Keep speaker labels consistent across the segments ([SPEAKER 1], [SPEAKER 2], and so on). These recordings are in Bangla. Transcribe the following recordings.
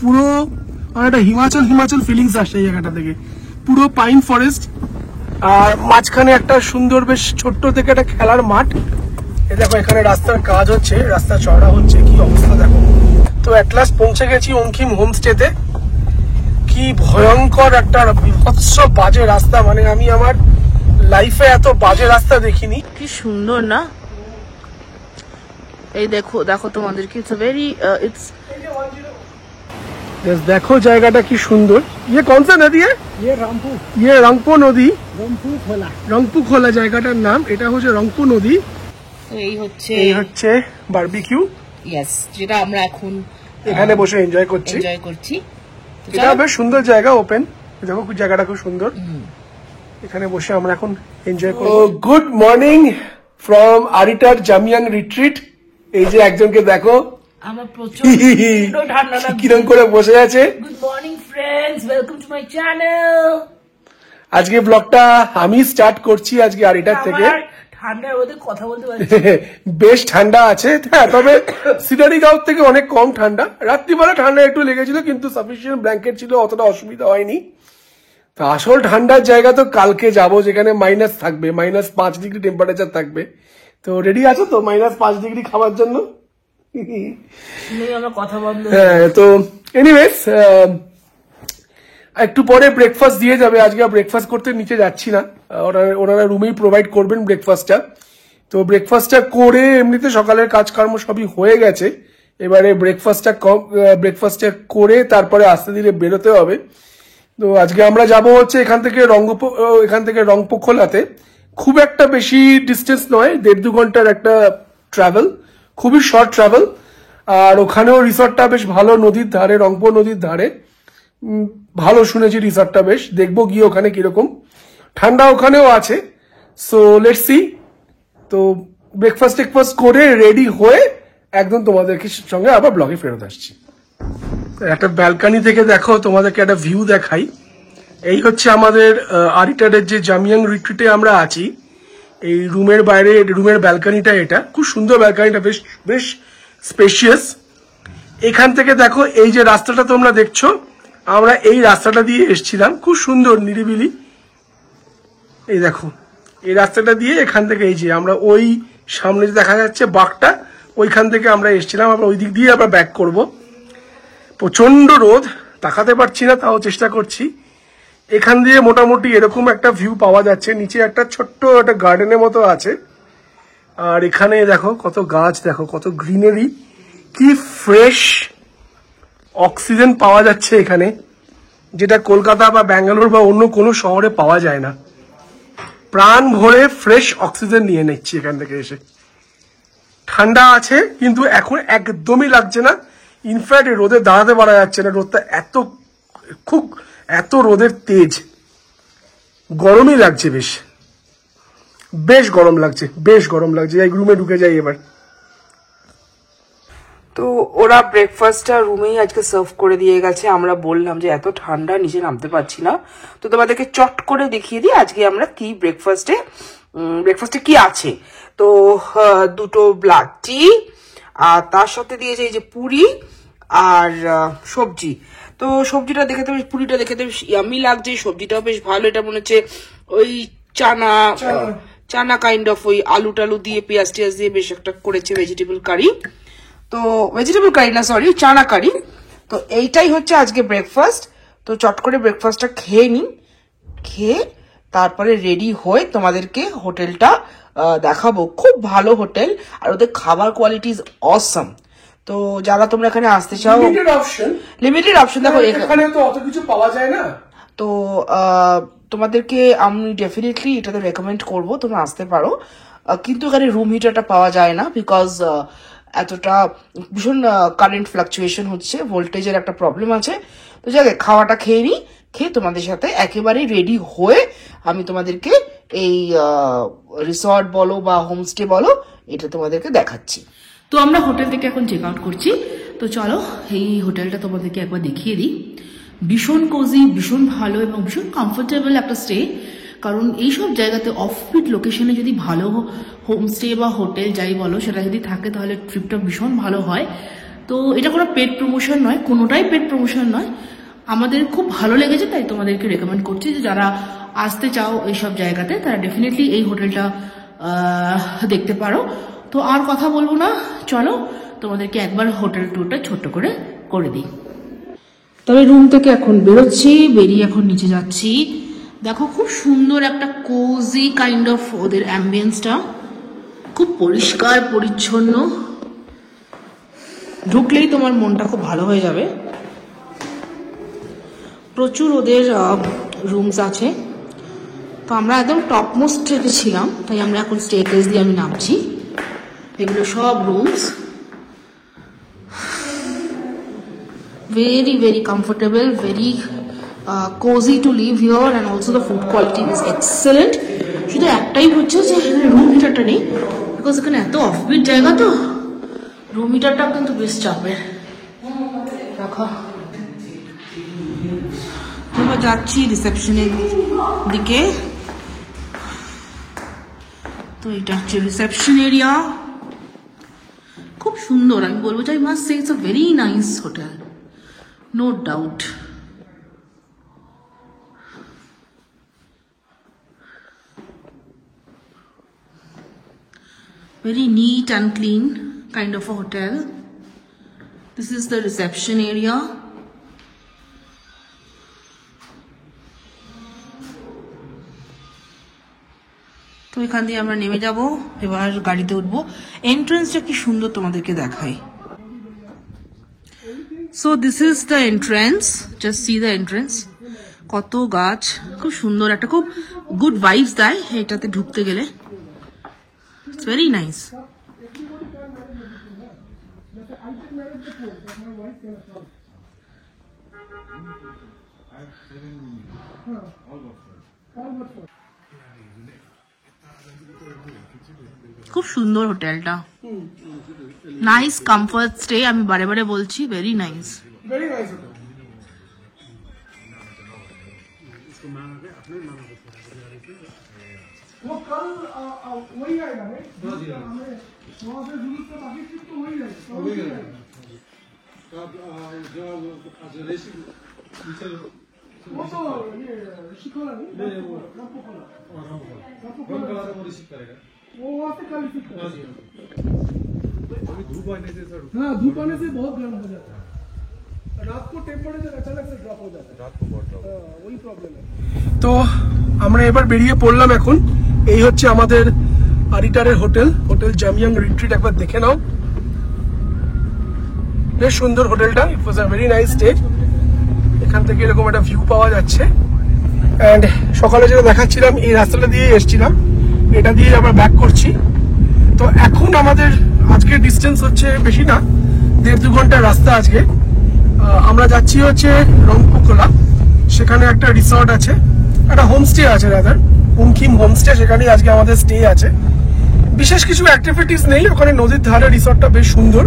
[SPEAKER 1] পুরো একটা হিমাচল হিমাচল ফিলিংস আসছে এই জায়গাটা থেকে। পুরো পাইন ফরেস্ট, আর মাঝখানে একটা সুন্দর বেশ ছোট্ট থেকে একটা খেলার মাঠ। এই দেখো এখানে রাস্তার কাজ হচ্ছে, রাস্তা চড়া হচ্ছে, কি অবস্থা দেখো। তো এট লাস্ট পৌঁছে গেছি অঙ্কিম হোমস্টেতে। কি ভয়ঙ্কর একটা বিভৎস বাজে রাস্তা, মানে আমি আমার লাইফে এত বাজে রাস্তা দেখিনি।
[SPEAKER 2] কি সুন্দর না, এই দেখো দেখো তোমাদেরকে, ইটস ভেরি ইটস
[SPEAKER 1] দেখো জায়গাটা কি সুন্দর। ইয়ে কোন সা নদী? ইয়ে রংপো নদী, রংপু খোলা জায়গাটার নাম। এটা হচ্ছে রংপু নদী।
[SPEAKER 2] এই হচ্ছে
[SPEAKER 1] বারবিকিউ,
[SPEAKER 2] ইয়েস, যেটা আমরা এখন
[SPEAKER 1] এখানে বসে এনজয় করছি। এটা বেশ সুন্দর জায়গা, ওপেন। দেখো জায়গাটা খুব সুন্দর, এখানে বসে আমরা এখন এনজয় করব। Good morning from Aritar Jamyang retreat. এই যে একজনকে দেখো,
[SPEAKER 2] আমার প্রচন্ড ঠান্ডা লাগছে,
[SPEAKER 1] কিরম করে বসে আছে।
[SPEAKER 2] Good morning friends, welcome to my channel.
[SPEAKER 1] আজকে ব্লগটা আমি স্টার্ট করছি আজকে আরিটার থেকে।
[SPEAKER 2] ঠান্ডার মধ্যে কথা বলতে পারছি,
[SPEAKER 1] বেশ ঠান্ডা আছে, হ্যাঁ, তবে সিটারিগাঁও থেকে অনেক কম ঠান্ডা। রাত্রিবেলা ঠান্ডা একটু লেগেছিল, কিন্তু সাফিসিয়েন্ট ব্ল্যাঙ্কেট ছিল, অতটা অসুবিধা হয়নি। তো আসল ঠান্ডার জায়গা তো কালকে যাব, যেখানে মাইনাস থাকবে, -5 ডিগ্রি টেম্পারেচার থাকবে। তো রেডি আছো তো -5 ডিগ্রি খাওয়ার জন্য?
[SPEAKER 2] আমরা কথা বলবো।
[SPEAKER 1] হ্যাঁ, তো এনিওয়েজ একটু পরে ব্রেকফাস্ট দিয়ে যাবে। আজকে ব্রেকফাস্ট করতে নিচে যাচ্ছি না, ওনারা রুমেই প্রোভাইড করবেন ব্রেকফাস্টটা। তো ব্রেকফাস্টটা করে, এমনিতে সকালের কাজকর্ম সবই হয়ে গেছে, এবারে ব্রেকফাস্টটা করে তারপরে আস্তে ধীরে বেরোতে হবে। তো আজকে আমরা যাব হচ্ছে এখান থেকে রংপো খোলাতে। খুব একটা বেশি ডিস্টেন্স নয়, 1.5-2 ঘন্টার একটা ট্রাভেল, খুবই শর্ট ট্রাভেল। আর ওখানেও রিসর্টটা বেশ ভালো, নদীর ধারে, রংপো নদীর ধারে। ভালো শুনেছি রিসর্টটা, বেশ দেখবো গিয়ে ওখানে কিরকম। ঠান্ডা ওখানেও আছে, সো লেটস সি। তো ব্রেকফাস্ট করে রেডি হয়ে একদম তোমাদেরকে সঙ্গে আবার ব্লগে ফেরত আসছি। একটা ব্যালকানি থেকে দেখো, তোমাদেরকে একটা ভিউ দেখাই। এই হচ্ছে আমাদের আরিটারের যে জামিয়াং রিট্রিটে আমরা আছি, এই রুমের বাইরে রুমের ব্যালকানিটা। এটা খুব সুন্দর ব্যালকানিটা, বেশ বেশ স্পেশিয়াস। এখান থেকে দেখো এই যে রাস্তাটা তোমরা দেখছো, আমরা এই রাস্তাটা দিয়ে এসেছিলাম, খুব সুন্দর নিরিবিলি। এই দেখো এই রাস্তাটা দিয়ে, এখান থেকে এই যে আমরা ওই সামনে যে দেখা যাচ্ছে বাঁকটা, ওইখান থেকে আমরা এসেছিলাম। আমরা ওই দিক দিয়ে আবার ব্যাক করব। প্রচন্ড রোদ, তাকাতে পারছি না, তাও চেষ্টা করছি। এখান দিয়ে মোটামুটি এরকম একটা ভিউ পাওয়া যাচ্ছে। নিচে একটা ছোট্ট একটা গার্ডেনের মতো আছে, আর এখানে দেখো কত গাছ, দেখো কত গ্রিনারি, কি ফ্রেশ অক্সিজেন পাওয়া যাচ্ছে এখানে, যেটা কলকাতা বা ব্যাঙ্গালোর বা অন্য কোনো শহরে পাওয়া যায় না। প্রাণ ভরে ফ্রেশ অক্সিজেন নিয়ে নিচ্ছি এখান থেকে এসে। ঠান্ডা আছে, কিন্তু এখন একদমই লাগছে না। ইনফ্যাক্ট রোদে দাঁড়াতে পারা যাচ্ছে না, রোদটা এত রোদের তেজ। গরমই লাগছে, বেশ গরম লাগছে। এই রুমে ঢুকে যাই এবার।
[SPEAKER 2] তো ওরা ব্রেকফাস্টটা রুমেই আজকে সার্ভ করে দিয়ে গেছে। আমরা বললাম যে এত ঠান্ডা, নিচে নামতে পারছি না, তো তোমাদেরকে চট করে দেখিয়ে দিই আজকে আমরা কি ব্রেকফাস্টে কি আছে। তো 2টো ব্ল্যাক টি, আর তার সাথে দিয়েছে এই যে পুরি আর সবজি। তো সবজিটা দেখে তো, পুরিটা দেখে তো ইয়ামি লাগছে, সবজিটাও বেশ ভালো। এটা মনে হচ্ছে ওই চানা কাইন্ড অফ, ওই আলু টালু দিয়ে পেঁয়াজ টিয়াজ দিয়ে বেশ একটা করেছে ভেজিটেবল কারি। তো ভেজিটেবল কারি না, সরি, চানা কারি। তো এইটাই হচ্ছে আজকে ব্রেকফাস্ট। তো চট করে ব্রেকফাস্টটা খেয়ে নিই, খেয়ে তারপরে রেডি হয়ে তোমাদেরকে হোটেলটা দেখাবো। খুব ভালো হোটেল, আর ওদের খাবার কোয়ালিটি ইজ অসাম। তো যারা তোমরা এখানে আসতে চাও, লিমিটেড অপশন, দেখো
[SPEAKER 1] এখানে তো অত কিছু পাওয়া যায় না।
[SPEAKER 2] তো তোমাদেরকে আমি ডেফিনেটলি এটাতে রেকমেন্ড করবো, তোমরা আসতে পারো। কিন্তু এখানে রুম হিটারটা পাওয়া যায় না, বিকজ এতটা ভীষণ কারেন্ট ফ্লাকচুয়েশন হচ্ছে, ভোল্টেজের একটা প্রবলেম আছে। তো যাক, খাওয়াটা খেয়ে নিই, খেয়ে তোমাদের সাথে একেবারে রেডি হয়ে আমি তোমাদেরকে এই রিসর্ট বলো বা হোমস্টে বলো, এটা তোমাদেরকে দেখাচ্ছি। তো আমরা হোটেল থেকে এখন চেক আউট করছি। তো চলো এই হোটেলটা তোমাদেরকে একবার দেখিয়ে দিই। ভীষণ কোজি, ভীষণ ভালো এবং ভীষণ কমফোর্টেবল একটা স্টে। কারণ এইসব জায়গাতে অফবিট লোকেশনে যদি ভালো হোমস্টে বা হোটেল যাই বলো সেটা যদি থাকে, তাহলে ট্রিপটা ভীষণ ভালো হয়।
[SPEAKER 3] তো এটা কোনো পেড প্রমোশন নয়, কোনোটাই পেড প্রমোশন নয়, আমাদের খুব ভালো লেগেছে তাই তোমাদেরকে রেকমেন্ড করছি যে যারা আসতে চাও এইসব জায়গাতে তারা ডেফিনেটলি এই হোটেলটা দেখতে পারো। তো আর কথা বলবো না, চলো তোমাদেরকে একবার হোটেল ট্যুরটা ছোট্ট করে করে দিই। তবে রুম থেকে এখন বেরোচ্ছি, বেরিয়ে এখন নিচে যাচ্ছি। দেখো খুব সুন্দর একটা কোজি কাইন্ড অফ ওদের অ্যাম্বিয়েন্সটা, খুব পরিষ্কার পরিচ্ছন্ন, ঢুকলেই তোমার মনটা খুব ভালো হয়ে যাবে। প্রচুর ওদের রুমস আছে। তো আমরা একদম টপমোস্ট ছিলাম, তাই আমরা এখন স্টেয়ারকেস দিয়ে আমি নামছি। এগুলো সব rooms, very very comfortable, very cozy to live here, and also the food quality is excellent. শুধু একটাই হচ্ছে যে রুম হিটারটা নেই, বিকজ এখানে এত অফবিট জায়গা, তো রুম হিটারটা কিন্তু বেশ চাপের। রাখো, এবার যাচ্ছি রিসেপশনের দিকে। তো এটা হচ্ছে রিসেপশন এরিয়া, খুব সুন্দর। আমি বলবো যে I must say it's a very nice hotel, no doubt. Very neat and clean kind of a hotel. This is the reception area. তো এখান দিয়ে আমরা নেমে যাব, এবার গাড়িতে উঠবো। এন্ট্রান্সটা কি সুন্দর তোমাদেরকে দেখাই। So this is the entrance, just see the entrance. কত গাছ, খুব সুন্দর, একটা খুব গুড ভাইবস দেয় এটাতে ঢুকতে গেলে। It's very nice. খুব সুন্দর হোটেলটা, নাইস কমফর্ট স্টে, আমি বারে বারে বলছি, ভেরি নাইস।
[SPEAKER 1] हाँ, धूप आने से बहुत गर्म हो जाता है, रात को टेम्परेचर अचानक से ड्रॉप हो जाता है, रात को बहुत ड्रॉप, वही प्रॉब्लम है। তো আমরা এবার বেরিয়ে পড়লাম। এখন এই হচ্ছে আমাদের আরিটারের হোটেল, হোটেল জামিয়াং রিট্রিট। একবার দেখে নাও, বেশ সুন্দর হোটেলটা। ইট ওয়াজ আ ভেরি নাইস স্টে। এখান থেকে এরকম একটা ভিউ পাওয়া যাচ্ছে। অ্যান্ড সকালে যেটা দেখাচ্ছিলাম, এই রাস্তাটা দিয়ে এসেছিলাম, এটা দিয়ে আবার ব্যাক করছি। তো এখন আমাদের আজকে ডিস্টেন্স হচ্ছে বেশি না, 1.5-2 ঘন্টার রাস্তা আজকে। আমরা যাচ্ছি হচ্ছে রংপুখোলা, সেখানে একটা রিসর্ট আছে, একটা হোমস্টে আছে, রাদার উমকিম হোমস্টে, সেখানেই আজকে আমাদের স্টে আছে। বিশেষ কিছু অ্যাক্টিভিটিস নেই ওখানে, নদীর ধারে রিসর্টটা বেশ সুন্দর।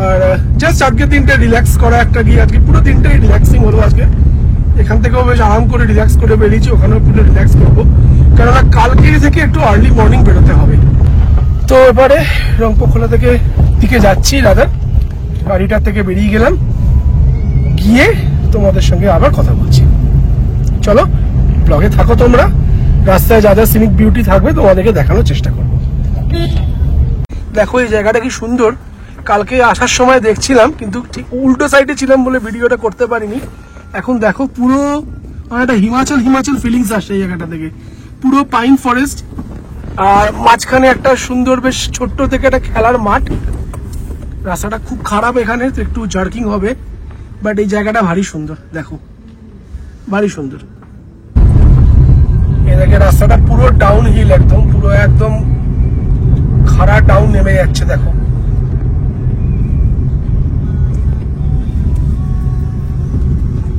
[SPEAKER 1] আর জাস্ট আজকে দিনটা রিল্যাক্স করা একটা গিয়ে, আজকে পুরো দিনটাই রিল্যাক্সিং হলো আজকে। এখান থেকেও বেশ আরাম করে রিল্যাক্স করে বেরিয়েছি, ওখানেও পুরো রিল্যাক্স করবো, কেননা কালকে থেকে একটু আর্লি মর্নিং বেরোতে হবে। তো এবারে রংপুখোলা থেকে দিকে যাচ্ছি, দাদা গাড়িটার থেকে বেরিয়ে গেলাম, গিয়ে তোমাদের সঙ্গে আবার কথা বলছি। চলো ব্লগে থাকো তোমরা, রাস্তায় যা যা সিনিক বিউটি থাকবে তোমাদেরকে দেখানোর চেষ্টা করবো। দেখো এই জায়গাটা কি সুন্দর, কালকে আসার সময় দেখছিলাম, কিন্তু ঠিক উল্টো সাইডে ছিলাম বলে ভিডিওটা করতে পারিনি। এখন দেখো পুরো একটা হিমাচল হিমাচল ফিলিংস আসছে এই জায়গাটা থেকে, পুরো পাইন ফরেস্ট, আর মাঝখানে একটা সুন্দর বেশ ছোট্ট থেকে একটা খেলার মাঠ। রাস্তাটা খুব খারাপ এখানে, তো একটু জার্কিং হবে, বাট এই জায়গাটা ভারী সুন্দর, দেখো ভারী সুন্দর। এদিকে রাস্তাটা পুরো ডাউন হিল, একদম পুরো একদম খাড়া ডাউন নেমে যাচ্ছে, দেখো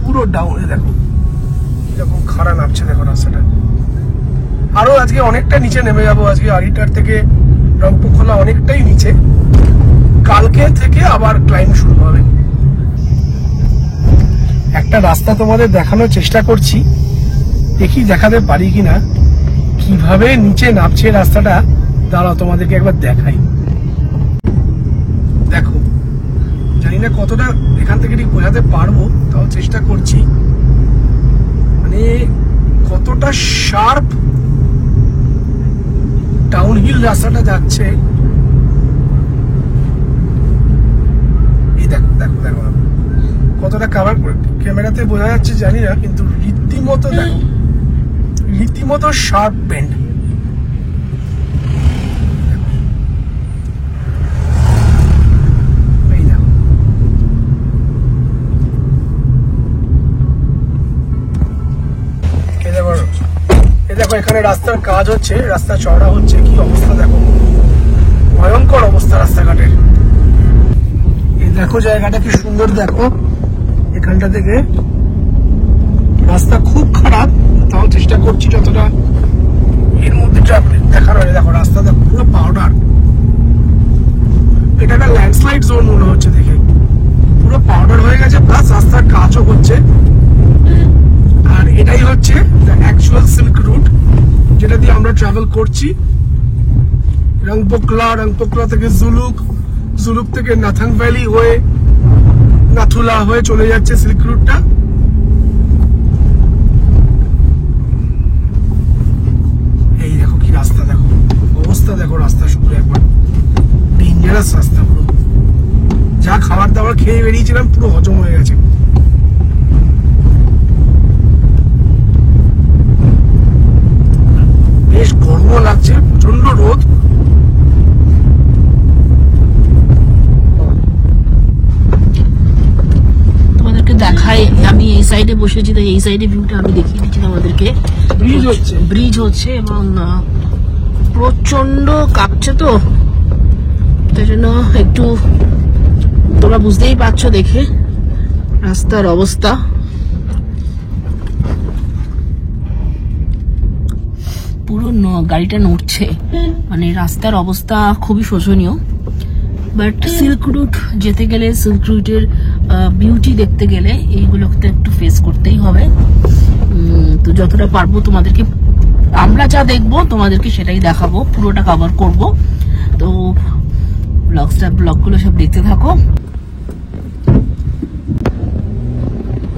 [SPEAKER 1] পুরো ডাউন, দেখো এরকম খাড়া নামছে, দেখো রাস্তাটা। আরো আজকে অনেকটা নিচে নেমে যাবো, আজকে আরিটার থেকে রংপুখোলা অনেকটাই নিচে, কালকে থেকে আবার ক্লাইম শুরু হবে। একটা রাস্তা তোমাদের দেখানোর চেষ্টা করছি, দেখি দেখাতে পারি কিনা, কিভাবে নিচে নামছে রাস্তাটা। দাঁড়াও তোমাদেরকে একবার দেখাই, দেখো না কতটা এখান থেকে ঠিক বোঝাতে পারবো, তাও চেষ্টা করছি। মানে কতটা শার্প ডাউনহিল রাস্তাটা যাচ্ছে। এই দেখো দেখো দেখো কতটা কভার করে ক্যামেরাতে বোঝা যাচ্ছে জানি না, কিন্তু রীতিমতো দেখো, রীতিমতো শার্প বেন্ড। দেখো এখানে রাস্তার কাজ হচ্ছে, রাস্তা চওড়া হচ্ছে, কি অবস্থা দেখো, ভয়ঙ্কর অবস্থা রাস্তাঘাটের। এই দেখো জায়গাটা কি সুন্দর, দেখো এখানটা থেকে রাস্তা খুব খারাপ, তাও চেষ্টা করছি যতটা এর মধ্যে দেখার হয়। দেখো রাস্তা দেখো পুরো পাউডার, এটা একটা ল্যান্ডস্লাইড জোন মনে হচ্ছে দেখে, পুরো পাউডার হয়ে গেছে, প্লাস রাস্তার কাজও হচ্ছে। আর এটাই হচ্ছে অ্যাকচুয়াল সিল্ক রুট, যেটা দিয়ে আমরা ট্রাভেল করছি। রংপোকলা থেকে জুলুক থেকে নাথাং ভ্যালি হয়ে নাথুলা হয়ে চলে যাচ্ছে সিল্ক রুটটা। এই দেখো কি রাস্তা, দেখো অবস্থা, দেখো রাস্তা শুধু একবার ডেঞ্জারাস রাস্তা পুরো। যা খাবার দাবার খেয়ে বেরিয়েছিলাম পুরো হজম হয়ে গেছে। বেশ গরম লাগছে, প্রচন্ড রোদ।
[SPEAKER 3] তোমাদেরকে দেখাই, আমি এই সাইডে বসেছি, তো এই সাইডে ভিউটা আমি দেখিয়ে দিচ্ছি তোমাদেরকে। ব্রিজ হচ্ছে এবং প্রচন্ড কাঁপছে, তো তাই জন্য একটু তোমরা বুঝতেই পারছো দেখে রাস্তার অবস্থা। পুরো গাড়িটা নড়ছে, মানে রাস্তার অবস্থা খুবই শোচনীয়। বাট সিল্ক রুট যেতে গেলে, সিল্ক রুটের বিউটি দেখতে গেলে এইগুলোকে একটু ফেস করতেই হবে। তো যতটা পারবো তোমাদেরকে, আমরা যা দেখবো তোমাদেরকে সেটাই দেখাবো, পুরোটা কভার করব। তো ব্লগগুলো সব দেখতে থাকো।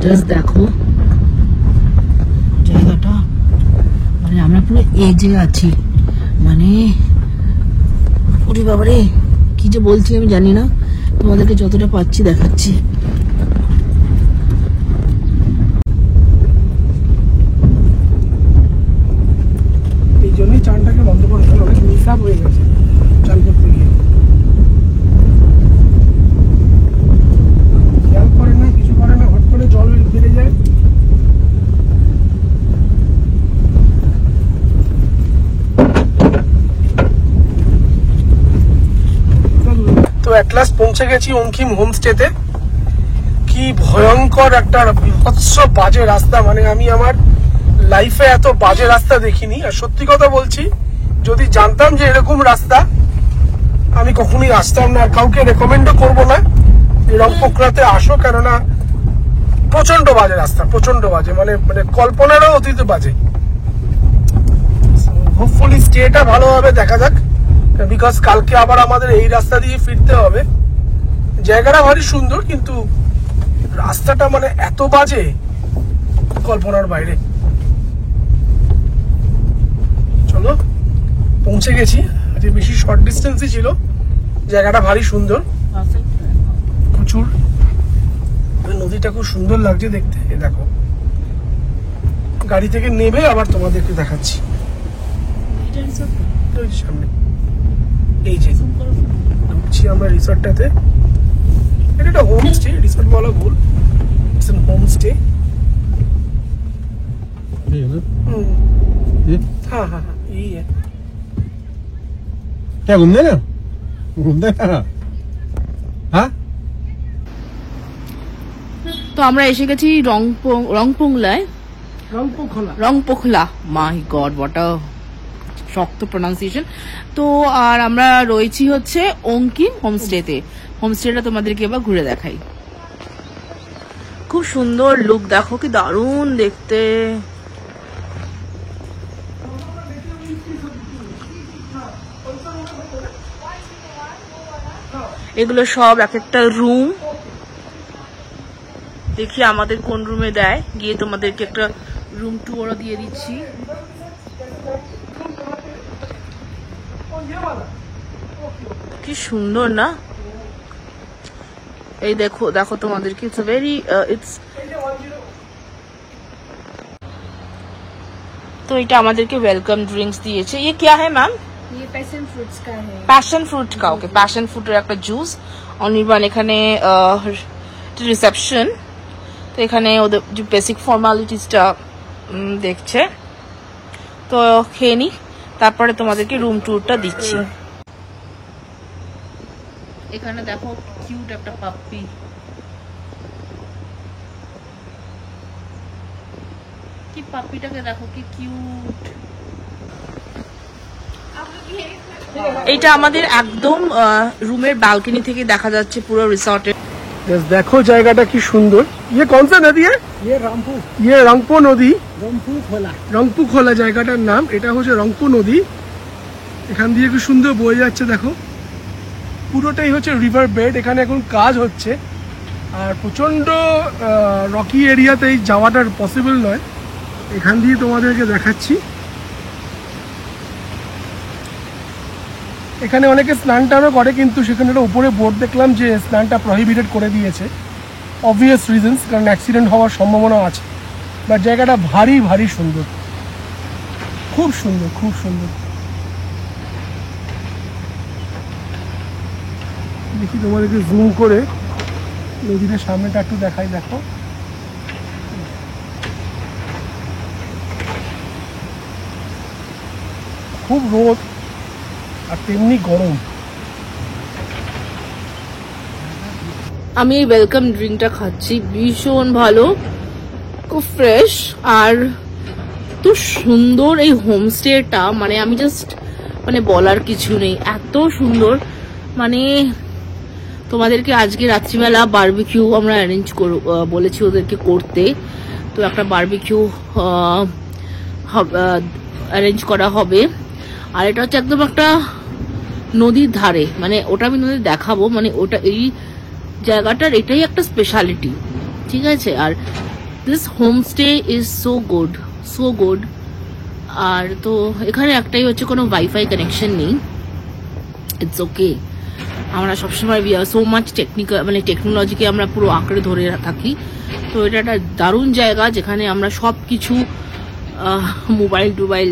[SPEAKER 3] জাস্ট দেখো জায়গাটা, মানে আমরা পুরো এজে আছি, মানে ওরে বাবারে কি যে বলছি আমি জানি না, তোমাদেরকে যতটা পাচ্ছি দেখাচ্ছি।
[SPEAKER 1] এই জন্যই চানটাকে বন্ধ করে ফেলো, অনেক মিসআপ হয়ে গেছে চান করতে গিয়ে। খেয়াল করে না, কিছু করে না, হট করে জল বেড়ে যায়। তো এট লাস্ট পৌঁছে গেছি অঙ্কিম হোমস্টেতে। কি ভয়ঙ্কর একটা বিভৎস বাজে রাস্তা, মানে আমি আমার লাইফে এত বাজে রাস্তা দেখিনি। আর সত্যি কথা বলছি, যদি জানতাম যে এরকম রাস্তা, আমি কখনোই আসতাম না। আর কাউকে রেকমেন্ডও করবো না রংপোকলাতে আসো, কেননা প্রচন্ড বাজে রাস্তা, প্রচন্ড বাজে, মানে মানে কল্পনারও অতীত বাজে। হোপফুলি স্টেটা ভালো হবে, দেখা যাক, বিকজ কালকে আবার আমাদের এই রাস্তা দিয়ে ফিরতে হবে। জায়গাটা ভারী সুন্দর, কিন্তু রাস্তাটা মানে এত বাজে, কল্পনার বাইরে। চলো পৌঁছে গেছি, আজকে বেশি শর্ট ডিস্টেন্সই ছিল। জায়গাটা ভারী সুন্দর, প্রচুর, নদীটা খুব সুন্দর লাগছে দেখতে। দেখো গাড়ি থেকে নেবে আবার তোমাদেরকে দেখাচ্ছি সামনে। এই যে ঢুকছি আমরা রিসর্টটাতে। এটা একটা হোমস্টে, রিসর্ট বলা ভুল, ইটস এন হোমস্টে। हाँ हाँ हाँ यही है।
[SPEAKER 4] क्या घूमने ना घूमने ना हाँ।
[SPEAKER 3] তো আমরা এসে গেছি রংপোংলায়, রংপোখলা। মাই গড, হোয়াট আ শক্ত প্রোনাউন্সিয়েশন। তো আর আমরা রয়েছি হচ্ছে অঙ্কিম হোমস্টেতে। হোমস্টেটা তোমাদেরকে এবার ঘুরে দেখাই। খুব সুন্দর লুক, দেখো কি দারুণ দেখতে। এগুলো সব এক একটা রুম, দেখি আমাদের কোন রুমে দেয়, গিয়ে তোমাদেরকে একটা রুম ট্যুরও দিয়ে দিচ্ছি। কি সুন্দর না? এই দেখো দেখো তোমাদেরকে, ইটস ভেরি ইটস, তো এটা আমাদেরকে ওয়েলকাম ড্রিঙ্কস দিয়েছে। ये क्या है मैम?
[SPEAKER 5] ये पैशन फ्रूट्स का है।
[SPEAKER 3] প্যাশন ফ্রুট কা, ওকে, প্যাশন ফ্রুটের একটা জুস। অনির্বাণ এখানে রিসেপশন, তো এখানে ওদের যে বেসিক ফর্মালিটিসটা দেখছে, তো খেয়ে নি, তারপরে তোমাদেরকে রুম ট্যুরটা দিচ্ছি। এখানে দেখো কিউট একটা পাপ্পি, কি পাপ্পিটাকে দেখো কি কিউট। এটা আমাদের একদম রুমের ব্যালকনি থেকে দেখা যাচ্ছে পুরো রিসর্টের।
[SPEAKER 1] দেখো জায়গাটা কি সুন্দর। ইয়ে কোন সা নদী?
[SPEAKER 4] ये रामपुर
[SPEAKER 1] ইয়ে রংপো নদী,
[SPEAKER 4] रामपुर खोला।
[SPEAKER 1] রংপু খোলা জায়গাটার নাম। এটা হচ্ছে রংপু নদী, এখান দিয়ে কি সুন্দর বয়ে যাচ্ছে দেখো। পুরোটাই হচ্ছে রিভার বেড। এখানে এখন কাজ হচ্ছে আর প্রচন্ড রকি এরিয়াতে এই যাওয়াটা পসিবল নয়। এখান দিয়ে তোমাদেরকে দেখাচ্ছি। এখানে অনেকে স্নান টানও করে, কিন্তু সেখানে একটা উপরে বোর্ড দেখলাম যে স্নানটা প্রহিবিটেড করে দিয়েছে, অবভিয়াস রিজনস, কারণ অ্যাক্সিডেন্ট হওয়ার সম্ভাবনা আছে। বাট জায়গাটা ভারী ভারী সুন্দর, খুব সুন্দর, খুব সুন্দর। দেখি তোমাদেরকে জুম করে নদীটার সামনেটা একটু দেখাই। দেখো খুব রোদ আর তেমনি গরম।
[SPEAKER 3] আমি এই ওয়েলকাম ড্রিঙ্কটা খাচ্ছি, ভীষণ ভালো, খুব ফ্রেশ আর এত সুন্দর এই হোমস্টেটা, মানে আমি জাস্ট মানে বলার কিছু নেই, এত সুন্দর। মানে তোমাদেরকে আজকে রাত্রিবেলা বারবিকিউ আমরা অ্যারেঞ্জ বলেছি ওদেরকে করতে, তো একটা বারবিকিউ অ্যারেঞ্জ করা হবে। আর এটা হচ্ছে একদম একটা নদীর ধারে, মানে ওটা আমি নদী দেখাবো, মানে ওটা এই জায়গাটার এটাই একটা স্পেশালিটি, ঠিক আছে। আর this homestay is so good, so good. আর তো এখানে একটাই হচ্ছে কোনো ওয়াইফাই কানেকশন নেই, ইটস ওকে। আমরা সবসময় we are so much technical, মানে টেকনোলজিকে আমরা পুরো আঁকড়ে ধরে থাকি। তো এটা একটা দারুণ জায়গা যেখানে আমরা সব কিছু মোবাইল টোবাইল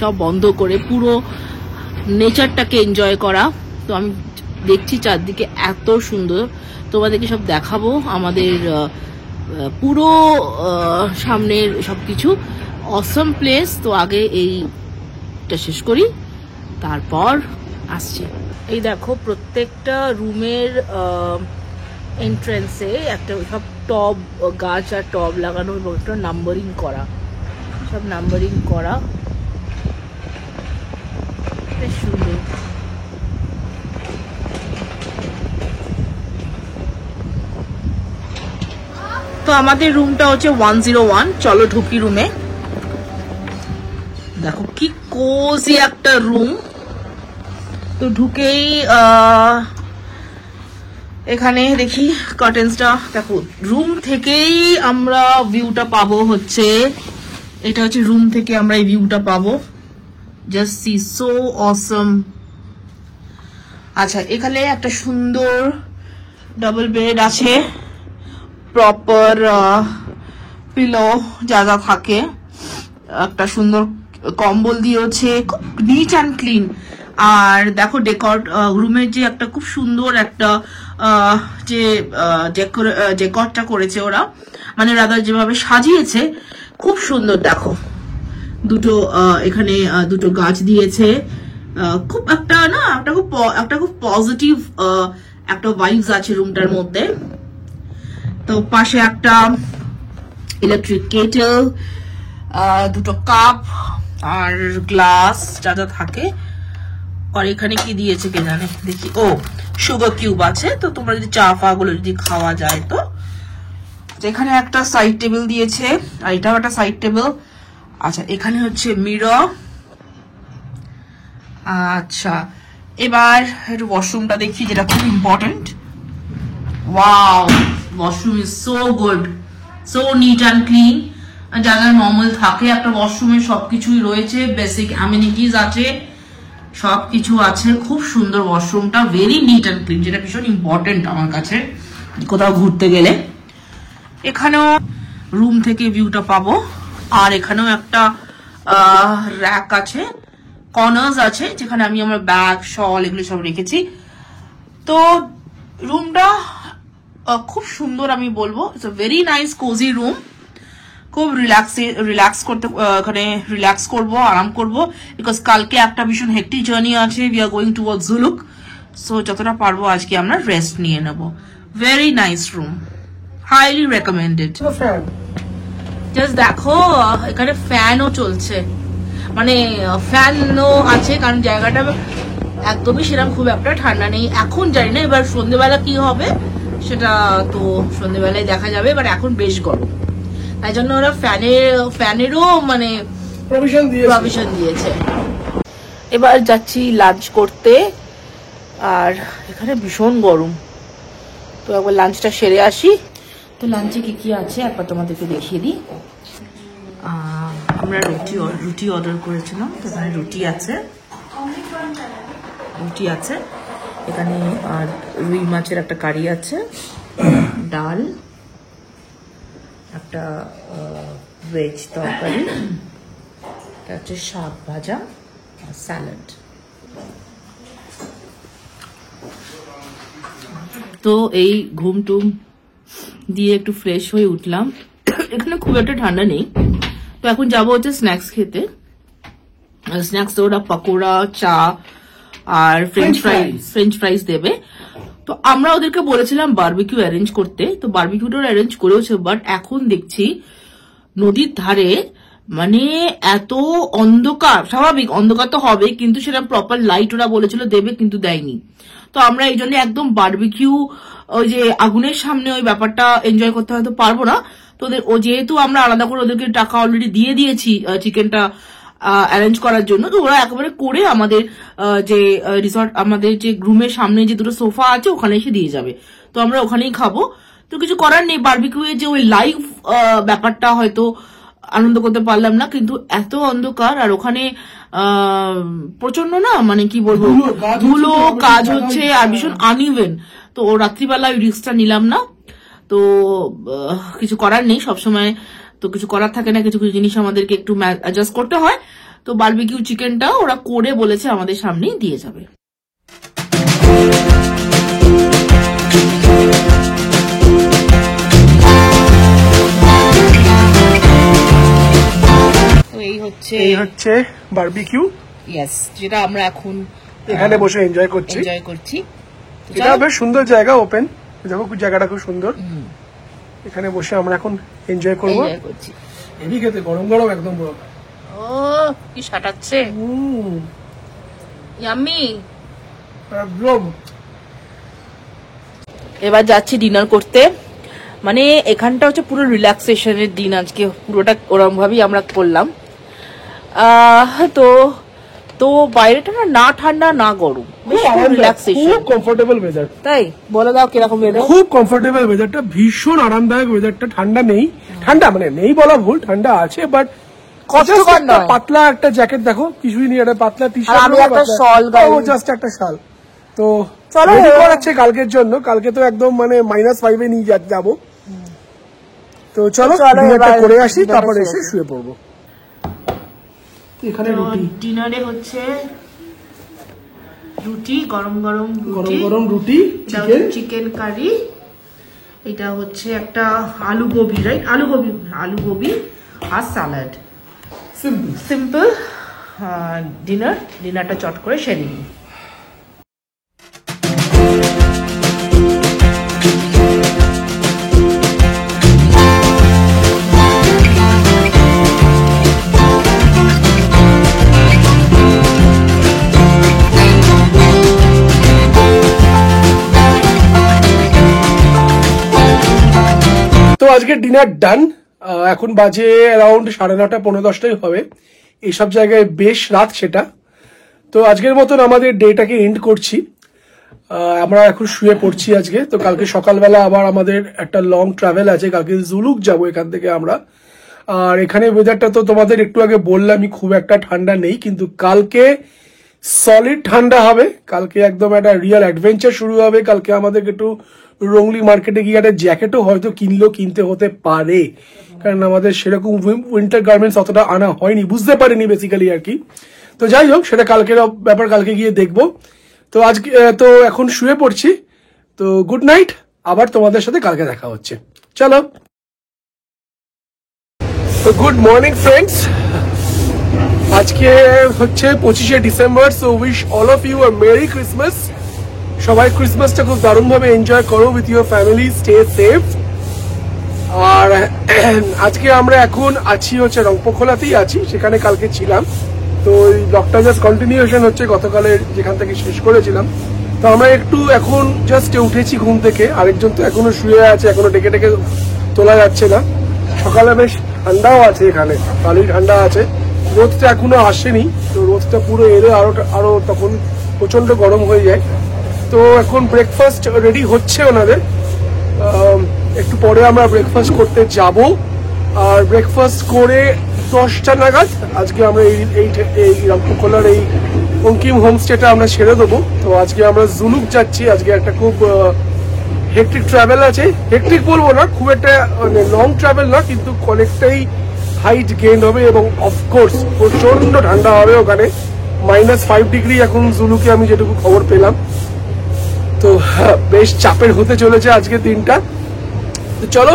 [SPEAKER 3] সব বন্ধ করে পুরো নেচারটাকে এনজয় করা। তো আমি দেখছি চারদিকে এত সুন্দর, তোমাদেরকে সব দেখাবো আমাদের পুরো সামনের সবকিছু, অসম প্লেস। তো আগে এইটা শেষ করি, তারপর আসছি। এই দেখো প্রত্যেকটা রুমের এন্ট্রেন্সে একটা সব টব গাছ আর টব লাগানো এবং একটা নাম্বারিং করা, সব নাম্বারিং করা, বেশ সুন্দর। তো আমাদের রুমটা হচ্ছে 101, চলো ঢুকি রুমে। দেখো কি কোজি একটা রুম। তো ঢুকেই এখানে দেখি কার্টেন্সটা, দেখো রুম থেকেই আমরা ভিউটা পাবো, হচ্ছে এটা হচ্ছে রুম থেকে আমরা এই ভিউটা পাবো, জাস্ট সি সো অসম। আচ্ছা, এখানে একটা সুন্দর ডাবল বেড আছে, প্রপার পিলো যা যা থাকে, একটা সুন্দর কম্বল দিয়েছে, খুব নিট অ্যান্ড ক্লিন। আর দেখো ডেকর, রুমের যে একটা খুব সুন্দর একটা যে ডেকরটা করেছে ওরা, মানে রাদার যেভাবে সাজিয়েছে খুব সুন্দর। দেখো দুটো এখানে দুটো গাছ দিয়েছে, খুব একটা না একটা খুব পজিটিভ একটা ভাইবস আছে রুমটার মধ্যে। তো পাশে একটা ইলেকট্রিক কেটেল, দুটো কাপ আর গ্লাস যা যা থাকে। আর এখানে কি দিয়েছে কে জানে, দেখি, ও সুগার কিউব আছে, তো তোমরা যদি চা ফা গুলো যদি খাওয়া যায়। তো এখানে একটা সাইড টেবিল দিয়েছে, আর এটাও একটা সাইড টেবিল। আচ্ছা, এখানে হচ্ছে মিরর। আচ্ছা, এবার একটু ওয়াশরুমটা দেখি, যেটা খুব important. Wow, washroom is so good, so neat and clean. যারা নর্মাল থাকে একটা ওয়াশরুমে সবকিছুই রয়েছে, বেসিক অ্যামিনিটিস আছে, সবকিছু আছে। খুব সুন্দর ওয়াশরুমটা, ভেরি নিট অ্যান্ড ক্লিন, যেটা ভীষণ ইম্পর্টেন্ট আমার কাছে কোথাও ঘুরতে গেলে। এখানেও রুম থেকে ভিউটা পাবো, আর এখানেও একটা র্যাক আছে, কর্নার্স আছে, যেখানে আমি আমার ব্যাগ, শল এগুলো সব রেখেছি। তো রুমটা খুব সুন্দর, আমি বলবো it's a very nice cosy room. খুব রিল্যাক্স করতে, এখানে রিল্যাক্স করব, আরাম করব, বিকজ কালকে একটা ভীষণ হেক্টিক জার্নি আছে, we are going towards Zuluk. So যতটা পারবো আজকে আমরা রেস্ট নিয়ে নেব। Very nice room, highly recommended. Just দেখো এখানে ফ্যানও চলছে, মানে ফ্যানও আছে, কারণ জায়গাটা একদমই সেরকম খুব একটা ঠান্ডা নেই। এখন জানি না এবার সন্ধ্যেবেলা কি হবে, সেটা তো সন্ধ্যেবেলায় দেখা যাবে, বাট এখন বেশ গরম, তাই জন্য ওরা ফ্যানেরও মানে প্রভিশন দিয়েছে। এবার যাচ্ছি লাঞ্চ করতে, আর এখানে ভীষণ গরম, তো একবার লাঞ্চটা সেরে আসি। তো লাঞ্চে কি কি আছে একবার তোমাদেরকে দেখিয়ে দিই। আমরা রুটি অর্ডার করেছিলাম, তো এখানে রুটি আছে, এখানে আর রুই মাছের একটা কারি আছে, ডাল, একটা ভেজ তরকারি, এটা হচ্ছে শাক ভাজা আর স্যালাড। তো এই ঘুম টুম দিয়ে একটু ফ্রেশ হয়ে উঠলাম। এখানে খুব একটা ঠান্ডা নেই, তো এখন যাবো হচ্ছে স্ন্যাক্স খেতে। স্ন্যাক্স ওরা পকোড়া, চা আর ফ্রেঞ্চ ফ্রাইজ দেবে। তো আমরা ওদেরকে বলেছিলাম বারবিকিউ অ্যারেঞ্জ করতে, তো বারবিকিউটা অ্যারেঞ্জ করেছে, বাট এখন দেখছি নদীর ধারে মানে এত অন্ধকার, স্বাভাবিক অন্ধকার তো হবে, কিন্তু সেটা প্রপার লাইট ওরা বলেছিল দেবে, কিন্তু দেয়নি। তো আমরা এই জন্য একদম বারবিকিউ ওই যে আগুনের সামনে ওই ব্যাপারটা এনজয় করতে হয়তো পারবো না। তো যেহেতু আমরা আলাদা করে ওদেরকে টাকা অলরেডি দিয়ে দিয়েছি চিকেনটা অ্যারেঞ্জ করার জন্য, তো ওরা একেবারে করে আমাদের যে রিসর্ট, আমাদের যে রুমের সামনে যে দুটো সোফা আছে ওখানে এসে দিয়ে যাবে, তো আমরা ওখানেই খাবো। তো কিছু করার নেই, বারবিকিউ এর যে ওই লাইভ ব্যাপারটা হয়তো আনন্দ করতে পারলাম না, কিন্তু এত অন্ধকার, আর ওখানে প্রচন্ড না মানে কি বলবো ধুলো কাজ হচ্ছে, আর ভীষণ আনইভেন। তো রাত্রিবেলা ওই রিস্কটা নিলাম না, তো কিছু করার নেই, সবসময় তো কিছু করার থাকে না, কিছু কিছু জিনিস আমাদেরকে একটু অ্যাডজাস্ট করতে হয়। তো বারবিকিউ চিকেনটা ওরা করে বলেছে আমাদের সামনেই দিয়ে যাবে। তো এই হচ্ছে
[SPEAKER 1] বারবিকিউ,
[SPEAKER 3] ইয়েস, যেটা আমরা এখন
[SPEAKER 1] এখানে বসে এনজয় করছি। এটা বেশ সুন্দর জায়গা, ওপেন, দেখো জায়গাটা খুব সুন্দর। এখানে বসে আমরা এখন এনজয় করবো। হেভি খেতে, গরম গরম একদম।
[SPEAKER 3] ও কি সাটাচ্ছে, ইয়াম্মি। এবার যাচ্ছি ডিনার করতে, মানে এখানটা হচ্ছে পুরো রিল্যাক্সেশনের দিন আজকে, পুরোটা ওরকম ভাবেই আমরা করলাম। তো বাইরেটা না ঠান্ডা না গরম,
[SPEAKER 1] খুব কমফোর্টেবল ওয়েদার।
[SPEAKER 3] তাই বলে দাও কিরকম ওয়েদার?
[SPEAKER 1] খুব কমফোর্টেবল ওয়েদারটা, ভীষণ আরামদায়ক ওয়েদারটা। ঠান্ডা নেই, ঠান্ডা মানে নেই বলা ভুল, ঠান্ডা আছে, বাট
[SPEAKER 3] কষ্টকর নয়।
[SPEAKER 1] পাতলা একটা জ্যাকেট দেখো, কিছুই নেই, একটা পাতলা টি শার্ট,
[SPEAKER 3] আমি একটা শাল গায়ে,
[SPEAKER 1] ও জাস্ট একটা শাল। তো রেডি করাচ্ছে কালকের জন্য, কালকে তো একদম মানে -5 নিয়ে যাবো। তো চলো ডিনারটা করে আসি, তারপর এসে শুয়ে পড়বো। এখানে
[SPEAKER 3] ডিনারে হচ্ছে রুটি, গরম রুটি, চিকেন কারি, এটা হচ্ছে একটা আলু গোবি, রাইট, আলু গোবি আর স্যালাড। সিম্পল ডিনারটা চট করে সেরে নিই।
[SPEAKER 1] তো আজকে ডিনার ডান, এখন বাজে অ্যারাউন্ড 9:30 9:10 হবে। এইসব জায়গায় বেশ রাত সেটা। তো আজকের মতন আমাদের ডেটাকে এন্ড করছি। আমরা এখন শুয়ে পড়ছি আজকে। তো কালকে সকালবেলা আবার আমাদের একটা লং ট্রাভেল আছে, কালকে জুলুক যাব এখান থেকে আমরা। আর এখানে ওয়েদারটা তো তোমাদের একটু আগে বললামই, খুব একটা ঠান্ডা নেই, কিন্তু কালকে সলিড ঠান্ডা হবে। কালকে একদম একটা রিয়েল অ্যাডভেঞ্চার শুরু হবে। কালকে আমাদেরকে একটু রংলি মার্কেটে গিয়ে একটা জ্যাকেটও হয়তো কিনতে হতে পারে, কারণ আমাদের সেরকম উইন্টার গার্মেন্টস অতটা আনা হয়নি, বুঝতে পারিনি বেসিক্যালি আর কি। তো যাই হোক, সেটা কালকের ব্যাপার, কালকে গিয়ে দেখবো। তো আজকে তো এখন শুয়ে পড়ছি। তো গুড নাইট, আবার তোমাদের সাথে কালকে দেখা হচ্ছে। চলো, তো গুড মর্নিং ফ্রেন্ডস। আজকে হচ্ছে 25শে December. So wish all of you a merry Christmas. সবাই ক্রিসমাসটা খুব দারুণভাবে এনজয় করো with your family, stay safe. আর আজকে আমরা এখন আছি হচ্ছে রংপুরখোলাতেই আছি, সেখানে কালকে ছিলাম। তো এই ব্লগটা জাস্ট কন্টিনিউশন হচ্ছে গতকালের যেখান থেকে শেষ করেছিলাম। তো আমরা একটু এখন জাস্ট উঠেছি ঘুম থেকে, আরেকজন তো এখনো শুয়ে আছে, এখনো ডেকে ডেকে তোলা যাচ্ছে না। সকালে বেশ ঠান্ডাও আছে, এখানে ভালোই ঠান্ডা আছে। রোদটা এখনো আসেনি, তো রোদটা পুরো এলে আরো তখন প্রচন্ড গরম হয়ে যায়। তো এখন ব্রেকফাস্ট রেডি হচ্ছে ওনাদের, একটু পরে আমরা ব্রেকফাস্ট করতে যাব। আর ব্রেকফাস্ট করে 10টা নাগাদ আজকে আমরা এই রামপুরখোলার এই অঙ্কিম হোমস্টেটা আমরা ছেড়ে দেবো। তো আজকে আমরা জুলুক যাচ্ছি। আজকে একটা খুব হেকট্রিক ট্রাভেল আছে, হেকট্রিক বলবো না, খুব একটা লং ট্রাভেল না, কিন্তু অনেকটাই হাইট গেইন হবে এবং অফকোর্স প্রচন্ড ঠান্ডা হবে ওখানে। -5 ডিগ্রি এখন জুলুকে, আমি যেটুকু খবর পেলাম। তো বেশ চাপের হতে চলেছে আজকে দিনটা। তো চলো,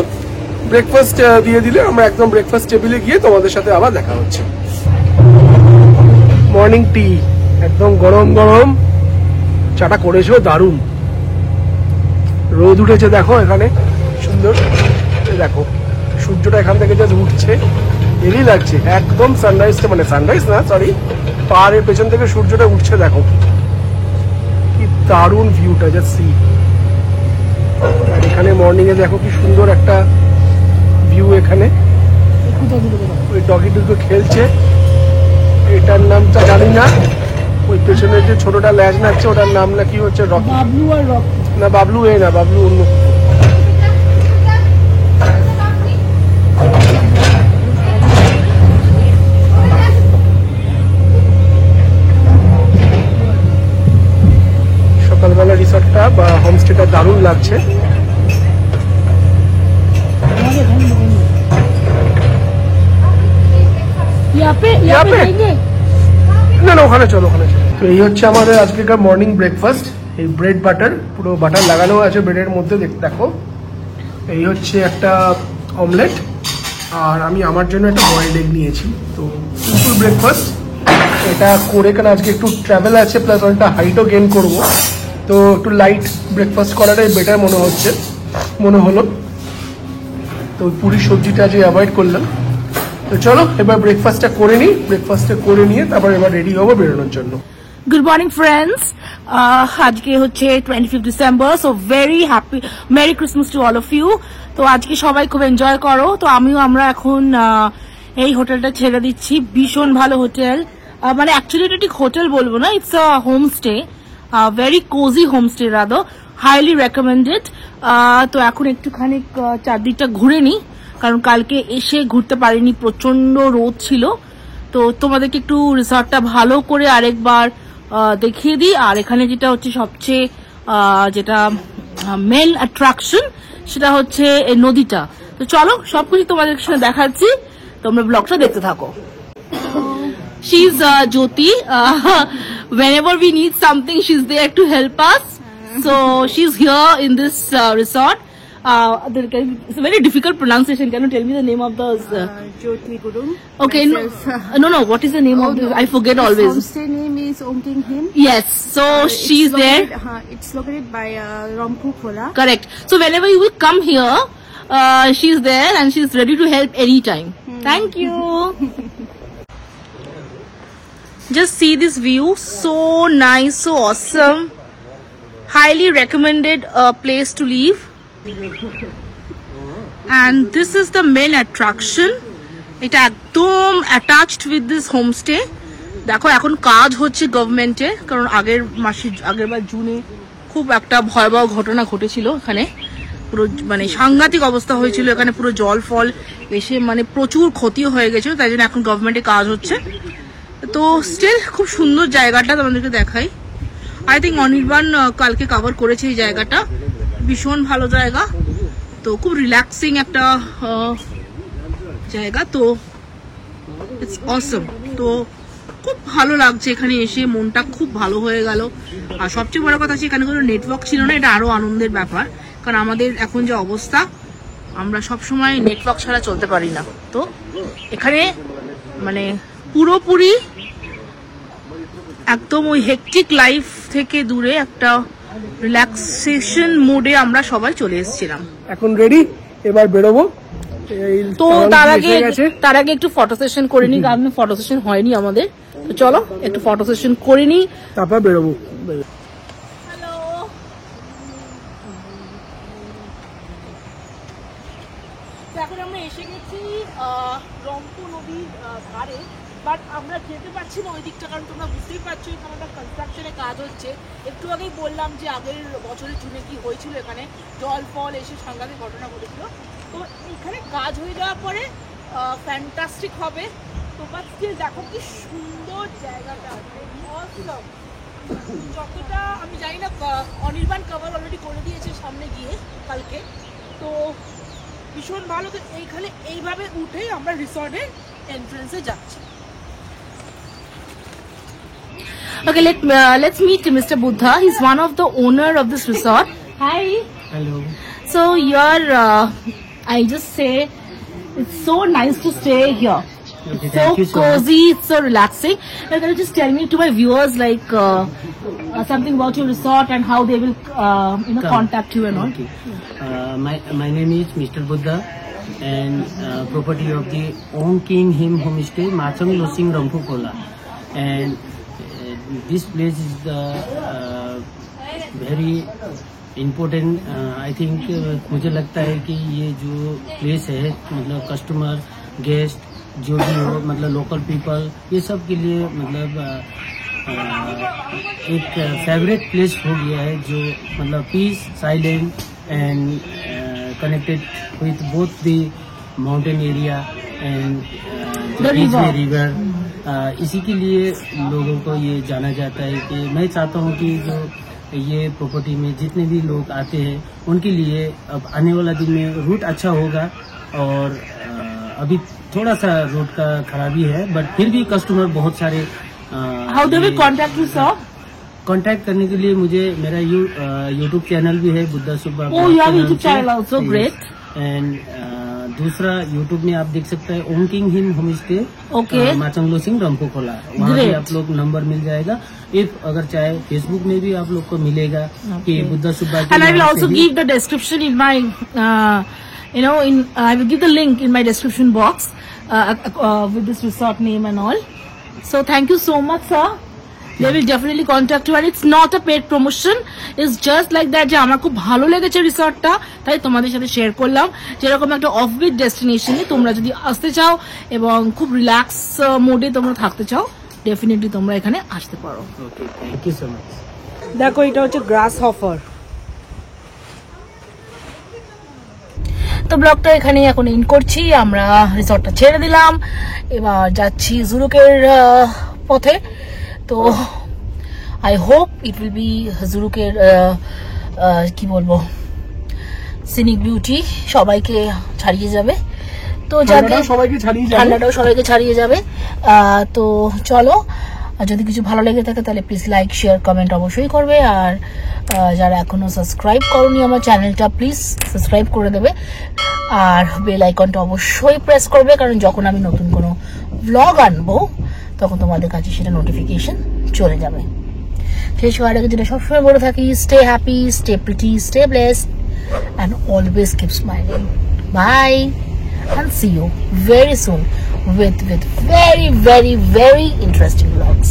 [SPEAKER 1] ব্রেকফাস্ট দিয়ে দিলে আমরা একদম ব্রেকফাস্ট টেবিলে গিয়ে তোমাদের সাথে আবার দেখা হচ্ছে। মর্নিং টি একদম গরম গরম চাটা করেছো, দারুণ। রোদ উঠেছে দেখো এখানে, সুন্দর। দেখো সূর্যটা এখান থেকে জাস্ট উঠছে, এরই লাগছে একদম সানরাইজটা, মানে সানরাইজ না সরি, পাহাড়ের পেছন থেকে সূর্যটা উঠছে। দেখো কি দারুণ ভিউটা, জাস্ট সি। আর এখানে মর্নিং এ দেখো কি সুন্দর একটা ভিউ। এখানে ওই ডগি দুটো খেলছে, এটার নামটা জানি না। ওই পেছনের যে ছোটটা ল্যাজ নাচছে ওটার নাম না কি হচ্ছে, রকি।
[SPEAKER 3] বাবলু আর রক
[SPEAKER 1] না, বাবলু না, বাবলু অন্য। সকালবেলা রিসর্টটা বা হোমস্টেটা দারুণ লাগছে। না না, ওখানে চলো, ওখানে চলো। তো এই হচ্ছে আমাদের আজকেকার মর্নিং ব্রেকফাস্ট। এই ব্রেড বাটার, পুরো বাটার লাগানো আছে ব্রেডের মধ্যে, দেখো। এই হচ্ছে একটা অমলেট, আর আমি আমার জন্য একটা বয়েলড এগ নিয়েছি। তো সিম্পল ব্রেকফাস্ট এটা করে, কারণ আজকে একটু ট্রাভেল আছে, প্লাস অনেকটা হাইটও গেইন করবো। তো একটু লাইট ব্রেকফাস্ট করাটাই বেটার মনে হলো। তো পুরি সবজিটা আজকে অ্যাভয়েড করলাম। তো চলো এবার ব্রেকফাস্টটা করে নিই, ব্রেকফাস্টটা করে নিয়ে তারপর এবার রেডি হবো বেরোনোর জন্য।
[SPEAKER 3] গুড মর্নিং ফ্রেন্ডস, আজকে হচ্ছে 25 December, so very happy merry Christmas to all of you. তো আজকে সবাই খুব এনজয় করো। তো আমরা এখন এই হোটেলটা ছেড়ে দিচ্ছি। ভীষণ ভালো হোটেল, মানে অ্যাকচুয়ালি এটা ঠিক হোটেল বলবো না, it's a homestay, very cosy homestay rather, highly recommended. তো এখন একটুখানি চারদিকটা ঘুরে নিই, কারণ কালকে এসে ঘুরতে পারিনি, প্রচন্ড রোদ ছিল। তো তোমাদেরকে একটু রিসর্টটা ভালো করে আরেকবার দেখিয়ে দিই। আর এখানে যেটা হচ্ছে সবচেয়ে যেটা মেন অ্যাট্রাকশন, সেটা হচ্ছে এই নদীটা। তো চলো সবকিছু তোমাদের সঙ্গে দেখাচ্ছি, তোমরা ব্লগটা দেখতে থাকো। She's Jyoti. Whenever we need something, she's there to help us. So she's here in this resort. It's a very difficult pronunciation. Can you tell me the name of the?
[SPEAKER 5] Jyoti Gurung.
[SPEAKER 3] Okay, no. What is the name of this? I forget
[SPEAKER 5] This
[SPEAKER 3] always.
[SPEAKER 5] homestay name is Ongking Him.
[SPEAKER 3] Yes. So she's there.
[SPEAKER 5] It's located by Rampurkhola.
[SPEAKER 3] Correct. So whenever you will come here, she's there and she's ready to help anytime. Thank you. Just see this view, so nice, so awesome. Highly recommended place to live. And this is the main attraction. It একদম attached with this homestay. দেখো এখন কাজ হচ্ছে গভর্নমেন্টে, কারণ আগের বার জুনে খুব একটা ভয়াবহ ঘটনা ঘটেছিল এখানে, পুরো মানে সাংঘাতিক অবস্থা হয়েছিল এখানে, পুরো জল ফল এসে মানে প্রচুর ক্ষতিও হয়ে গেছিল, তাই জন্য এখন গভর্নমেন্টে কাজ হচ্ছে। তো স্টিল খুব সুন্দর জায়গাটা তোমাদেরকে দেখাই। আই থিঙ্ক অনির্বাণ কালকে কভার করেছে এই জায়গাটা, ভীষণ ভালো জায়গা, তো খুব রিল্যাক্সিং একটা জায়গা, তো ইটস অসম। তো খুব ভালো লাগছে এখানে এসে, মনটা খুব ভালো হয়ে গেল। আর সবচেয়ে বড় কথা হচ্ছে এখানে কোনো নেটওয়ার্ক ছিল না, এটা আরো আনন্দের ব্যাপার, কারণ আমাদের এখন যে অবস্থা আমরা সবসময় নেটওয়ার্ক ছাড়া চলতে পারি না। তো এখানে মানে পুরোপুরি একদম ওই হেকটিক লাইফ থেকে দূরে একটা রিল্যাক্সেশন মোডে আমরা সবাই চলে এসেছিলাম।
[SPEAKER 1] এখন রেডি, এবার বেরোবো।
[SPEAKER 3] তো তার আগে একটু ফটো সেশন করে নিই, কারণ ফটো সেশন হয়নি আমাদের। তো চলো একটু ফটো সেশন করে নিই,
[SPEAKER 1] তারপর বেরোবো।
[SPEAKER 3] হ্যালো, এখন আমরা এসে গেছি রংপুর নদীর ধারে, বাট আমরা যেতে পারছি না ওই দিকটা, কারণ তোমরা বুঝতেই পারছো এখানে একটা কনস্ট্রাকশনে কাজ হচ্ছে। একটু আগেই বললাম যে আগের বছরের জুনে কি হয়েছিল, এখানে জল ফল এসে সাংঘাতিক ঘটনা ঘটেছিল। তো এখানে কাজ হয়ে যাওয়ার পরে ফ্যান্টাস্টিক হবে। তো বাট স্টিল দেখো কি সুন্দর জায়গাটা, যতটা আমি জানি না, অনির্বাণ কভার অলরেডি করে দিয়েছে সামনে গিয়ে কালকে, তো ভীষণ ভালো। তো এইখানে এইভাবে উঠেই আমরা রিসর্টের এন্ট্রান্সে যাচ্ছি। Okay, let's meet Mr. Buddha. He's one of the owner of this resort. Hi.
[SPEAKER 6] Hello.
[SPEAKER 3] So you're, I just say, it's so nice to stay here.
[SPEAKER 6] Okay,
[SPEAKER 3] So
[SPEAKER 6] thank you so
[SPEAKER 3] cozy, it's so relaxing. Now, can you just tell me to my viewers like something about your resort and how they will, contact you and all?
[SPEAKER 6] Okay. My name is Mr. Buddha, and property of the Om King Him Homestay, Machang Losing Rampukola, and this place is the very important. I think मुझे लगता है कि ये जो प्लेस है, मतलब कस्टमर, गेस्ट जो भी हो, मतलब लोकल पीपल, ये सब के लिए मतलब एक फेवरेट प्लेस हो गया है, जो मतलब peace, silent and connected with both the mountain area and river. इसी के लिए लोगों को ये जाना जाता है कि मैं चाहता हूँ कि जो ये प्रॉपर्टी में जितने भी लोग आते हैं उनके लिए अब आने वाला दिन में रूट अच्छा होगा। और अभी थोड़ा सा रूट का खराबी है, बट फिर भी कस्टमर बहुत सारे।
[SPEAKER 3] How do we contact you, sir?
[SPEAKER 6] Contact करने के लिए मुझे मेरा यूट्यूब चैनल भी है, Buddha Subba.
[SPEAKER 3] Oh, you have YouTube channel also, great.
[SPEAKER 6] And दूसरा यूट्यूब में आप देख सकते हैं Om king Him homestay,
[SPEAKER 3] Okay.
[SPEAKER 6] माचंगलो सिंह रंपुकोला, वहाँ भी
[SPEAKER 3] Great.
[SPEAKER 6] आप लोग नंबर मिल जाएगा। इफ अगर चाहे फेसबुक में भी आप लोग को मिलेगा कि बुद्धा सुब्बा के
[SPEAKER 3] And I will
[SPEAKER 6] नाम से
[SPEAKER 3] also
[SPEAKER 6] भी-
[SPEAKER 3] give the description in my, I will give the link in my description box with this resort name and all. So thank you so much, sir. They will definitely contact you, and it's not a paid promotion. It's just like that যে আমার খুব ভালো লেগেছে রিসর্টটা, তাই তোমাদের সাথে শেয়ার করলাম। যেরকম একটা অফবিট ডেস্টিনেশনে তোমরা যদি আসতে চাও এবং খুব রিল্যাক্স মোডে তোমরা থাকতে চাও, ডেফিনেটলি তোমরা এখানে আসতে পারো।
[SPEAKER 6] Okay, thank you so much.
[SPEAKER 2] দেখো এটা হচ্ছে গ্রাস হফার।
[SPEAKER 3] তো ব্লগটা এখানে এখন ইন করছি, আমরা রিসর্টটা ছেড়ে দিলাম, এবার যাচ্ছি জুরুকের পথে। তো I hope it will be জুরুকের কি বলবো, সিনিক বিউটি সবাইকে ছাড়িয়ে যাবে। তো যাকে
[SPEAKER 1] ঠান্ডাটাও সবাইকে ছাড়িয়ে যাবে।
[SPEAKER 3] ঠান্ডাটাও সবাইকে ছাড়িয়ে যাবে। তো চলো, আর যদি কিছু ভালো লেগে থাকে তাহলে প্লিজ লাইক, শেয়ার, কমেন্ট অবশ্যই করবে। আর যারা এখনো সাবস্ক্রাইব করোনি আমার চ্যানেলটা, প্লিজ সাবস্ক্রাইব করে দেবে। আর বেল আইকনটা অবশ্যই প্রেস করবে, কারণ যখন আমি নতুন কোনো ব্লগ আনবো তখন তোমাদের কাছে সেটা নোটিফিকেশন চলে যাবে। শেষ হওয়ার আগে যেটা সবসময় বলে থাকি, stay happy, stay pretty, stay blessed and always keep smiling. Bye and see you very soon with very, very, very interesting vlogs.